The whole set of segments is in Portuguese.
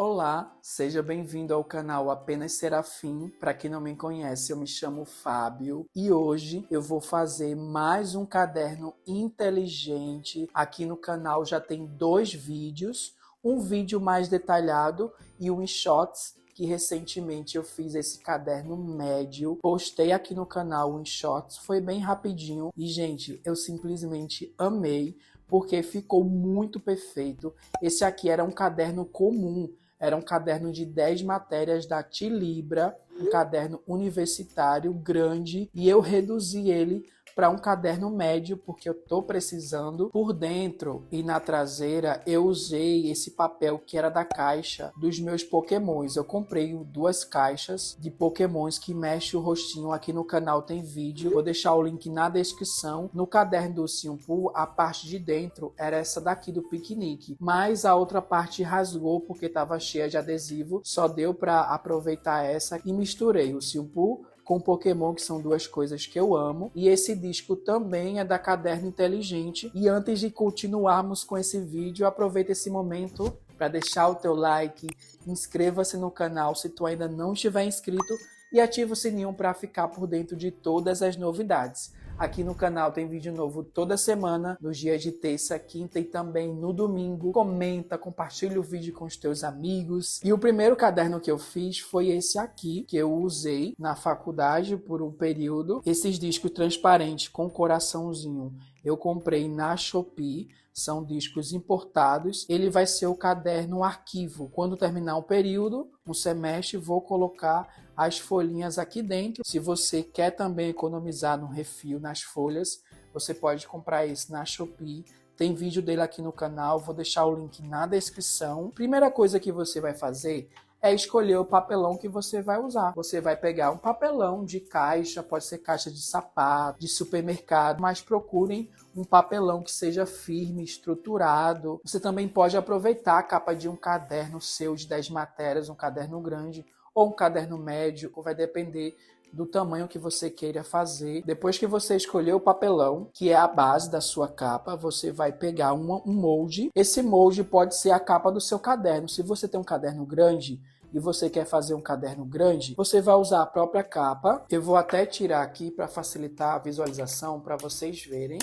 Olá, seja bem-vindo ao canal Apenas Serafim. Para quem não me conhece, eu me chamo Fábio e hoje eu vou fazer mais um caderno inteligente. Aqui no canal já tem 2 vídeos, um vídeo mais detalhado e um em shots, que recentemente eu fiz esse caderno médio. Postei aqui no canal em shots, foi bem rapidinho e, gente, eu simplesmente amei porque ficou muito perfeito. Esse aqui era um caderno comum. Era um caderno de 10 matérias da Tilibra, um caderno universitário grande, e eu reduzi ele para um caderno médio, porque eu estou precisando. Por dentro e na traseira, eu usei esse papel que era da caixa dos meus Pokémons. Eu comprei 2 caixas de Pokémons que mexe o rostinho. Aqui no canal tem vídeo, vou deixar o link na descrição. No caderno do Simpu, a parte de dentro era essa daqui do piquenique, mas a outra parte rasgou porque estava cheia de adesivo. Só deu para aproveitar essa e misturei o Simpu com Pokémon, que são 2 coisas que eu amo. E esse disco também é da Caderno Inteligente. E antes de continuarmos com esse vídeo, aproveita esse momento para deixar o teu like, inscreva-se no canal se tu ainda não estiver inscrito e ativa o sininho para ficar por dentro de todas as novidades. Aqui no canal tem vídeo novo toda semana, nos dias de terça, quinta e também no domingo. Comenta, compartilha o vídeo com os teus amigos. E o primeiro caderno que eu fiz foi esse aqui, que eu usei na faculdade por um período. Esses discos transparentes com coraçãozinho eu comprei na Shopee. São discos importados. Ele vai ser o caderno arquivo. Quando terminar um período, um semestre, vou colocar as folhinhas aqui dentro. Se você quer também economizar no refil, nas folhas, você pode comprar esse na Shopee. Tem vídeo dele aqui no canal, vou deixar o link na descrição. Primeira coisa que você vai fazer é escolher o papelão que você vai usar. Você vai pegar um papelão de caixa, pode ser caixa de sapato, de supermercado, mas procurem um papelão que seja firme, estruturado. Você também pode aproveitar a capa de um caderno seu de 10 matérias, um caderno grande ou um caderno médio, vai depender do tamanho que você queira fazer. Depois que você escolher o papelão, que é a base da sua capa, você vai pegar um molde. Esse molde pode ser a capa do seu caderno. Se você tem um caderno grande e você quer fazer um caderno grande, você vai usar a própria capa. Eu vou até tirar aqui para facilitar a visualização, para vocês verem.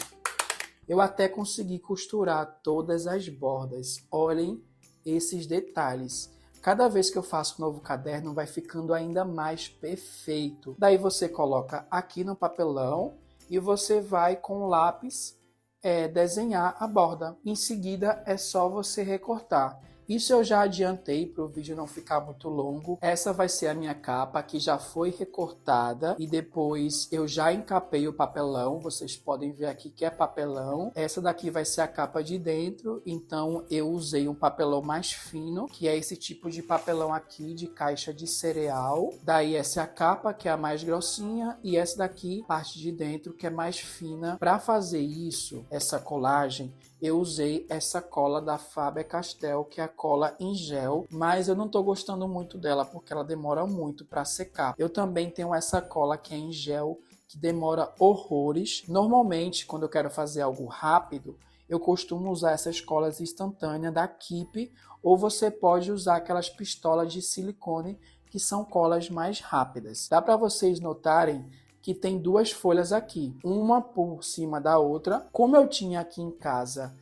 Eu até consegui costurar todas as bordas. Olhem esses detalhes. Cada vez que eu faço um novo caderno, vai ficando ainda mais perfeito. Daí você coloca aqui no papelão e você vai com o lápis desenhar a borda. Em seguida, é só você recortar. Isso eu já adiantei para o vídeo não ficar muito longo. Essa vai ser a minha capa, que já foi recortada. E depois eu já encapei o papelão. Vocês podem ver aqui que é papelão. Essa daqui vai ser a capa de dentro. Então eu usei um papelão mais fino, que é esse tipo de papelão aqui de caixa de cereal. Daí essa é a capa, que é a mais grossinha. E essa daqui, parte de dentro, que é mais fina. Para fazer isso, essa colagem, eu usei essa cola da Faber-Castell, que é a cola em gel, mas eu não estou gostando muito dela porque ela demora muito para secar. Eu também tenho essa cola que é em gel, que demora horrores. Normalmente, quando eu quero fazer algo rápido, eu costumo usar essas colas instantâneas da Keep, ou você pode usar aquelas pistolas de silicone, que são colas mais rápidas. Dá para vocês notarem que tem 2 folhas aqui, uma por cima da outra. Como eu tinha aqui em casa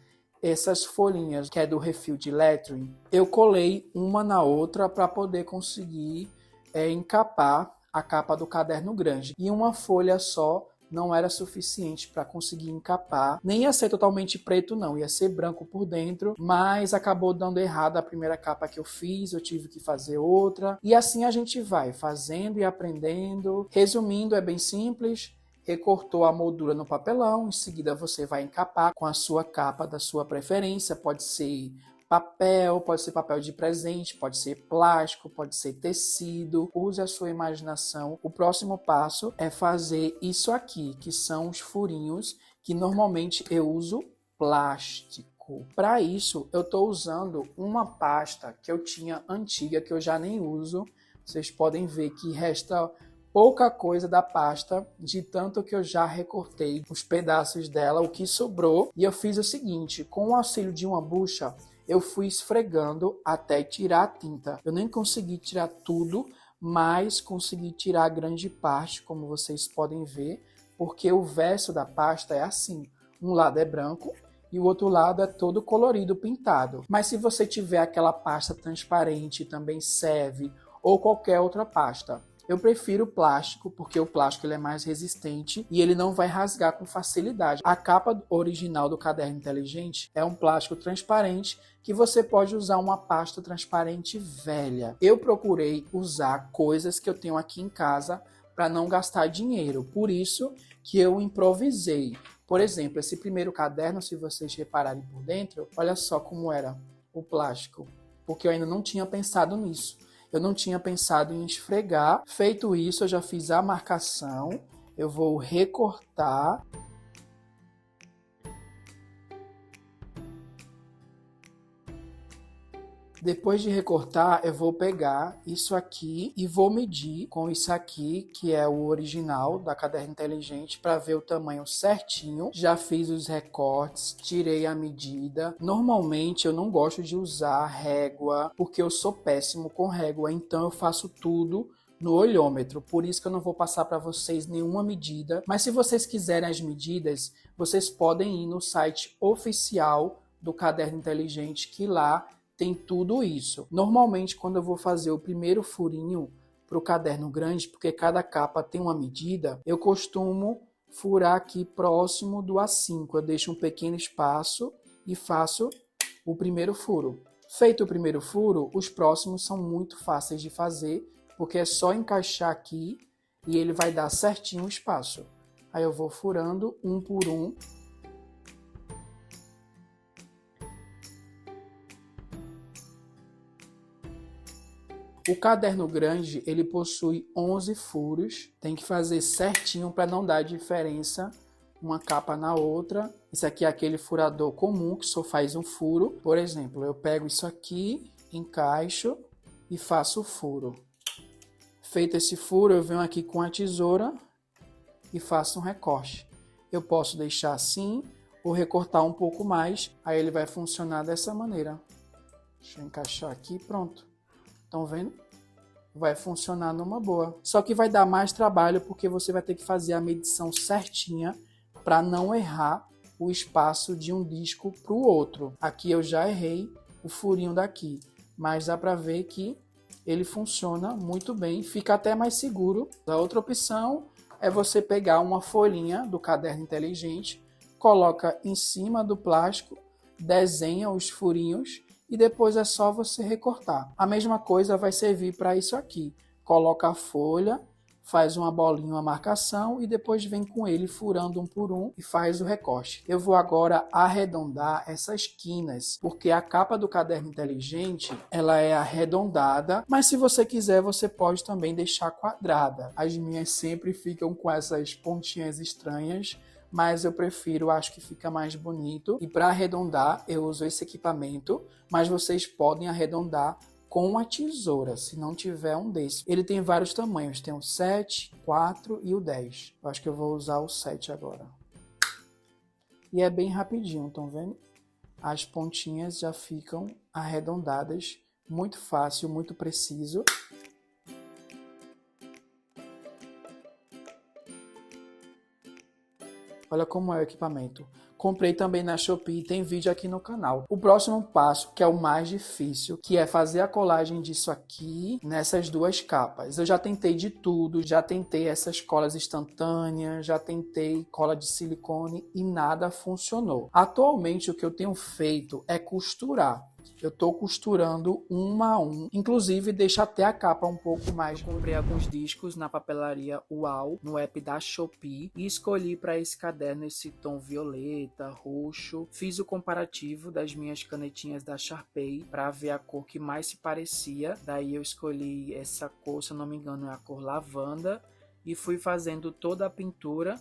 essas folhinhas que é do refil de lettering, eu colei uma na outra para poder conseguir encapar a capa do caderno grande. E uma folha só não era suficiente para conseguir encapar. Nem ia ser totalmente preto não, ia ser branco por dentro, mas acabou dando errado a primeira capa que eu fiz, eu tive que fazer outra. E assim a gente vai fazendo e aprendendo. Resumindo, é bem simples. Recortou a moldura no papelão, em seguida você vai encapar com a sua capa da sua preferência, pode ser papel, pode ser papel de presente, pode ser plástico, pode ser tecido. Use a sua imaginação. O próximo passo é fazer isso aqui, que são os furinhos, que normalmente eu uso plástico. Para isso, eu estou usando uma pasta que eu tinha antiga, que eu já nem uso. Vocês podem ver que resta pouca coisa da pasta, de tanto que eu já recortei os pedaços dela, o que sobrou. E eu fiz o seguinte, com o auxílio de uma bucha, eu fui esfregando até tirar a tinta. Eu nem consegui tirar tudo, mas consegui tirar grande parte, como vocês podem ver, porque o verso da pasta é assim. Um lado é branco e o outro lado é todo colorido, pintado. Mas se você tiver aquela pasta transparente, também serve, ou qualquer outra pasta. Eu prefiro o plástico, porque o plástico ele é mais resistente e ele não vai rasgar com facilidade. A capa original do caderno inteligente é um plástico transparente que você pode usar uma pasta transparente velha. Eu procurei usar coisas que eu tenho aqui em casa para não gastar dinheiro. Por isso que eu improvisei. Por exemplo, esse primeiro caderno, se vocês repararem por dentro, olha só como era o plástico, porque eu ainda não tinha pensado nisso. Eu não tinha pensado em esfregar. Feito isso, eu já fiz a marcação. Eu vou recortar. Depois de recortar, eu vou pegar isso aqui e vou medir com isso aqui, que é o original da Caderno Inteligente, para ver o tamanho certinho. Já fiz os recortes, tirei a medida. Normalmente eu não gosto de usar régua, porque eu sou péssimo com régua, então eu faço tudo no olhômetro, por isso que eu não vou passar para vocês nenhuma medida. Mas se vocês quiserem as medidas, vocês podem ir no site oficial do Caderno Inteligente, que lá tem tudo isso. Normalmente, quando eu vou fazer o primeiro furinho para o caderno grande, porque cada capa tem uma medida, eu costumo furar aqui próximo do A5. Eu deixo um pequeno espaço e faço o primeiro furo. Feito o primeiro furo, os próximos são muito fáceis de fazer, porque é só encaixar aqui e ele vai dar certinho o espaço. Aí eu vou furando um por um. O caderno grande, ele possui 11 furos, tem que fazer certinho para não dar diferença uma capa na outra. Isso aqui é aquele furador comum que só faz um furo. Por exemplo, eu pego isso aqui, encaixo e faço o furo. Feito esse furo, eu venho aqui com a tesoura e faço um recorte. Eu posso deixar assim ou recortar um pouco mais, aí ele vai funcionar dessa maneira. Deixa eu encaixar aqui, pronto. Estão vendo? Vai funcionar numa boa. Só que vai dar mais trabalho porque você vai ter que fazer a medição certinha para não errar o espaço de um disco para o outro. Aqui eu já errei o furinho daqui, mas dá para ver que ele funciona muito bem, fica até mais seguro. A outra opção é você pegar uma folhinha do caderno inteligente, coloca em cima do plástico, desenha os furinhos e depois é só você recortar. A mesma coisa vai servir para isso aqui. Coloca a folha, faz uma bolinha, uma marcação e depois vem com ele furando um por um e faz o recorte. Eu vou agora arredondar essas quinas, porque a capa do caderno inteligente, ela é arredondada, mas se você quiser, você pode também deixar quadrada. As minhas sempre ficam com essas pontinhas estranhas, mas eu prefiro, acho que fica mais bonito. E para arredondar, eu uso esse equipamento, mas vocês podem arredondar com a tesoura, se não tiver um desse. Ele tem vários tamanhos, tem o 7, 4 e o 10. Eu acho que eu vou usar o 7 agora. E é bem rapidinho, estão vendo? As pontinhas já ficam arredondadas, muito fácil, muito preciso. Olha como é o equipamento. Comprei também na Shopee, tem vídeo aqui no canal. O próximo passo, que é o mais difícil, que é fazer a colagem disso aqui nessas duas capas. Eu já tentei de tudo, já tentei essas colas instantâneas, já tentei cola de silicone e nada funcionou. Atualmente o que eu tenho feito é costurar. Eu estou costurando um a um, inclusive deixa até a capa um pouco mais. Eu comprei alguns discos na papelaria UAU, no app da Shopee, e escolhi para esse caderno esse tom violeta, roxo. Fiz o comparativo das minhas canetinhas da Sharpei para ver a cor que mais se parecia. Daí eu escolhi essa cor, se eu não me engano é a cor lavanda, e fui fazendo toda a pintura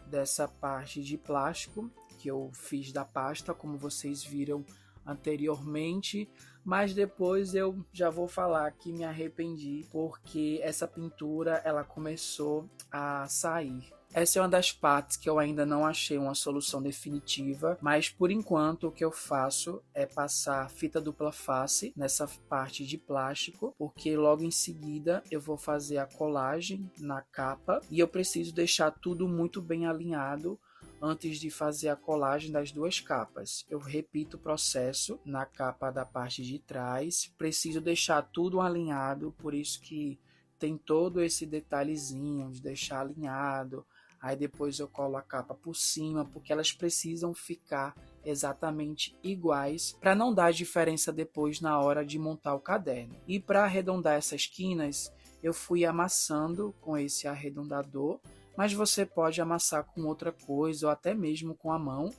dessa parte de plástico que eu fiz da pasta, como vocês viram anteriormente. mas depois eu já vou falar que me arrependi porque essa pintura ela começou a sair. Essa é uma das partes que eu ainda não achei uma solução definitiva, mas por enquanto o que eu faço é passar fita dupla face nessa parte de plástico, porque logo em seguida eu vou fazer a colagem na capa e eu preciso deixar tudo muito bem alinhado antes de fazer a colagem das duas capas. Eu repito o processo na capa da parte de trás, preciso deixar tudo alinhado, por isso que tem todo esse detalhezinho de deixar alinhado. Aí depois eu colo a capa por cima, porque elas precisam ficar exatamente iguais para não dar diferença depois na hora de montar o caderno. E para arredondar essas quinas, eu fui amassando com esse arredondador, mas você pode amassar com outra coisa ou até mesmo com a mão.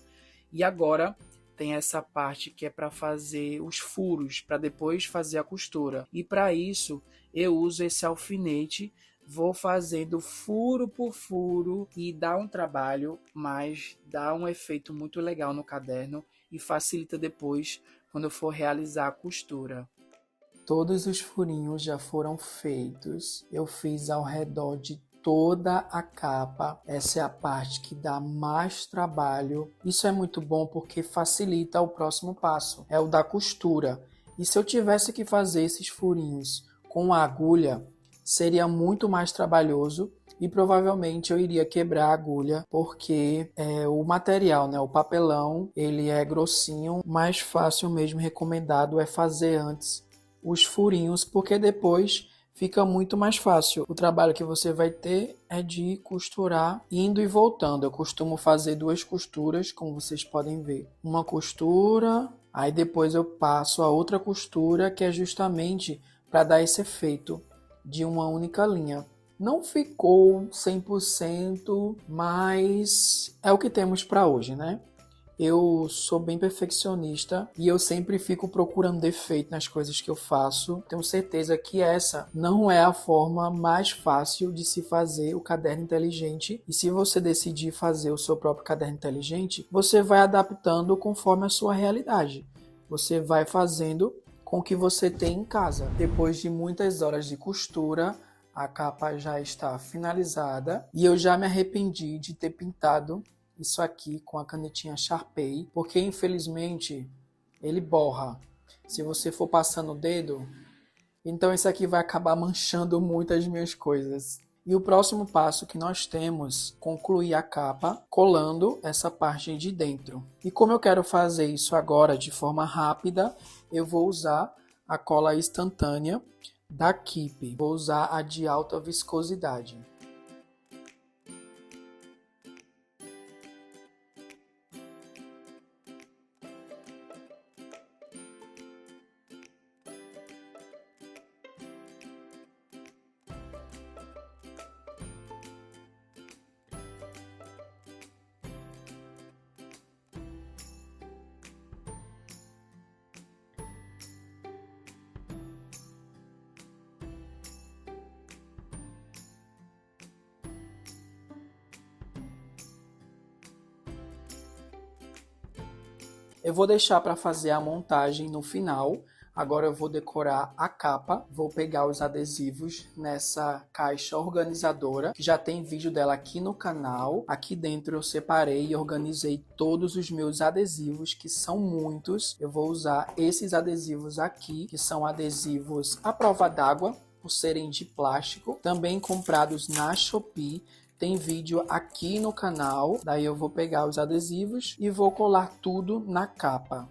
E agora tem essa parte que é para fazer os furos, para depois fazer a costura. E para isso eu uso esse alfinete, vou fazendo furo por furo e dá um trabalho, mas dá um efeito muito legal no caderno e facilita depois quando eu for realizar a costura. Todos os furinhos já foram feitos, eu fiz ao redor de toda a capa. Essa é a parte que dá mais trabalho. Isso é muito bom porque facilita o próximo passo, é o da costura. E se eu tivesse que fazer esses furinhos com a agulha, seria muito mais trabalhoso e provavelmente eu iria quebrar a agulha porque o material, né, o papelão, ele é grossinho, mais fácil mesmo recomendado é fazer antes os furinhos, porque depois fica muito mais fácil. O trabalho que você vai ter é de costurar indo e voltando. Eu costumo fazer 2 costuras, como vocês podem ver. Uma costura, aí depois eu passo a outra costura, que é justamente para dar esse efeito de uma única linha. Não ficou 100%, mas é o que temos para hoje, né? Eu sou bem perfeccionista e eu sempre fico procurando defeito nas coisas que eu faço. Tenho certeza que essa não é a forma mais fácil de se fazer o caderno inteligente. E se você decidir fazer o seu próprio caderno inteligente, você vai adaptando conforme a sua realidade. Você vai fazendo com o que você tem em casa. Depois de muitas horas de costura, a capa já está finalizada e eu já me arrependi de ter pintado isso aqui com a canetinha Sharpei, porque infelizmente ele borra. Se você for passando o dedo, então isso aqui vai acabar manchando muito as minhas coisas. E o próximo passo que nós temos, concluir a capa colando essa parte de dentro. E como eu quero fazer isso agora de forma rápida, eu vou usar a cola instantânea da Keep. Vou usar a de alta viscosidade. Eu vou deixar para fazer a montagem no final. Agora eu vou decorar a capa. Vou pegar os adesivos nessa caixa organizadora, que já tem vídeo dela aqui no canal. Aqui dentro eu separei e organizei todos os meus adesivos, que são muitos. Eu vou usar esses adesivos aqui, que são adesivos à prova d'água, por serem de plástico, também comprados na Shopee. Tem vídeo aqui no canal, daí eu vou pegar os adesivos e vou colar tudo na capa.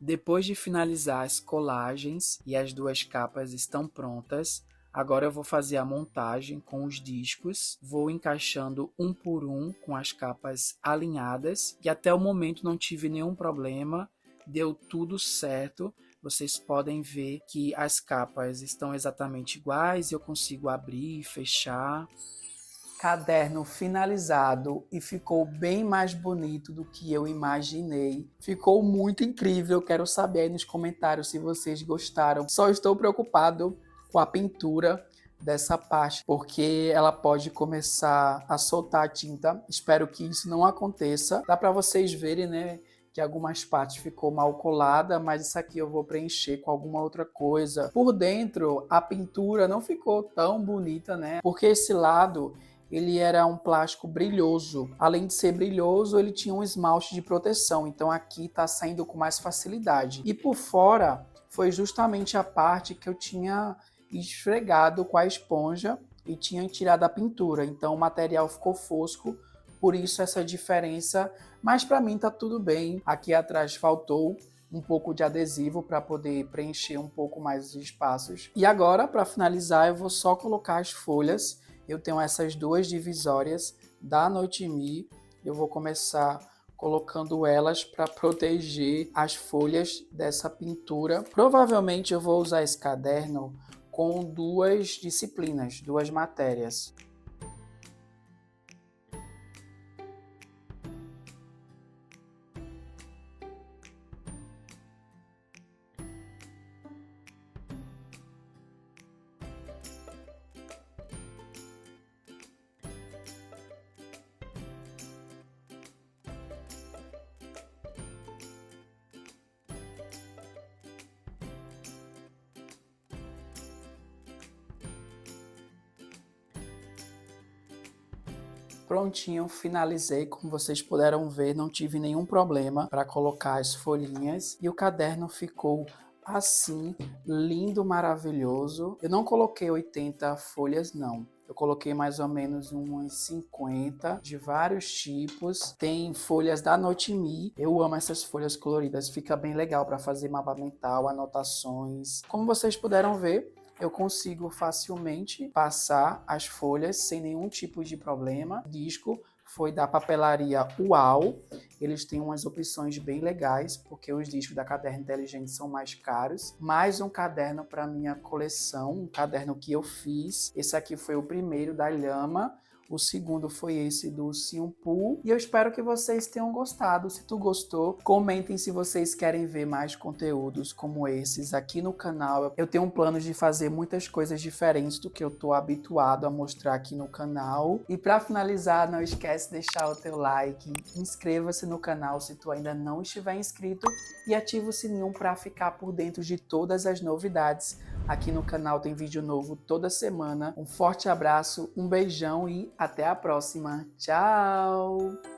Depois de finalizar as colagens e as duas capas estão prontas, agora eu vou fazer a montagem com os discos, vou encaixando um por um com as capas alinhadas e até o momento não tive nenhum problema, deu tudo certo. Vocês podem ver que as capas estão exatamente iguais, eu consigo abrir e fechar. Caderno finalizado e ficou bem mais bonito do que eu imaginei. Ficou muito incrível, quero saber aí nos comentários se vocês gostaram. Só estou preocupado com a pintura dessa parte, porque ela pode começar a soltar a tinta. Espero que isso não aconteça. Dá para vocês verem, né, que algumas partes ficou mal colada, mas isso aqui eu vou preencher com alguma outra coisa. Por dentro, a pintura não ficou tão bonita, né, porque esse lado ele era um plástico brilhoso. Além de ser brilhoso, ele tinha um esmalte de proteção, então aqui está saindo com mais facilidade. E por fora, foi justamente a parte que eu tinha esfregado com a esponja e tinha tirado a pintura, então o material ficou fosco, por isso essa diferença, mas para mim tá tudo bem. Aqui atrás faltou um pouco de adesivo para poder preencher um pouco mais os espaços. E agora, para finalizar, eu vou só colocar as folhas. Eu tenho essas duas divisórias da Noitimi, eu vou começar colocando elas para proteger as folhas dessa pintura. Provavelmente eu vou usar esse caderno com duas disciplinas, duas matérias. Prontinho, finalizei, como vocês puderam ver, não tive nenhum problema para colocar as folhinhas e o caderno ficou assim, lindo, maravilhoso. Eu não coloquei 80 folhas, não. Eu coloquei mais ou menos umas 50 de vários tipos. Tem folhas da Noitimi. Eu amo essas folhas coloridas, fica bem legal para fazer mapa mental, anotações. Como vocês puderam ver, eu consigo facilmente passar as folhas sem nenhum tipo de problema. O disco foi da papelaria UAU. Eles têm umas opções bem legais, porque os discos da Caderno Inteligente são mais caros. Mais um caderno para minha coleção, um caderno que eu fiz. Esse aqui foi o primeiro da Llama. O segundo foi esse do Simpu. E eu espero que vocês tenham gostado. Se tu gostou, comentem se vocês querem ver mais conteúdos como esses aqui no canal. Eu tenho um plano de fazer muitas coisas diferentes do que eu tô habituado a mostrar aqui no canal. E para finalizar, não esquece de deixar o teu like. Inscreva-se no canal se tu ainda não estiver inscrito. E ativa o sininho para ficar por dentro de todas as novidades. Aqui no canal tem vídeo novo toda semana. Um forte abraço, um beijão e até a próxima. Tchau!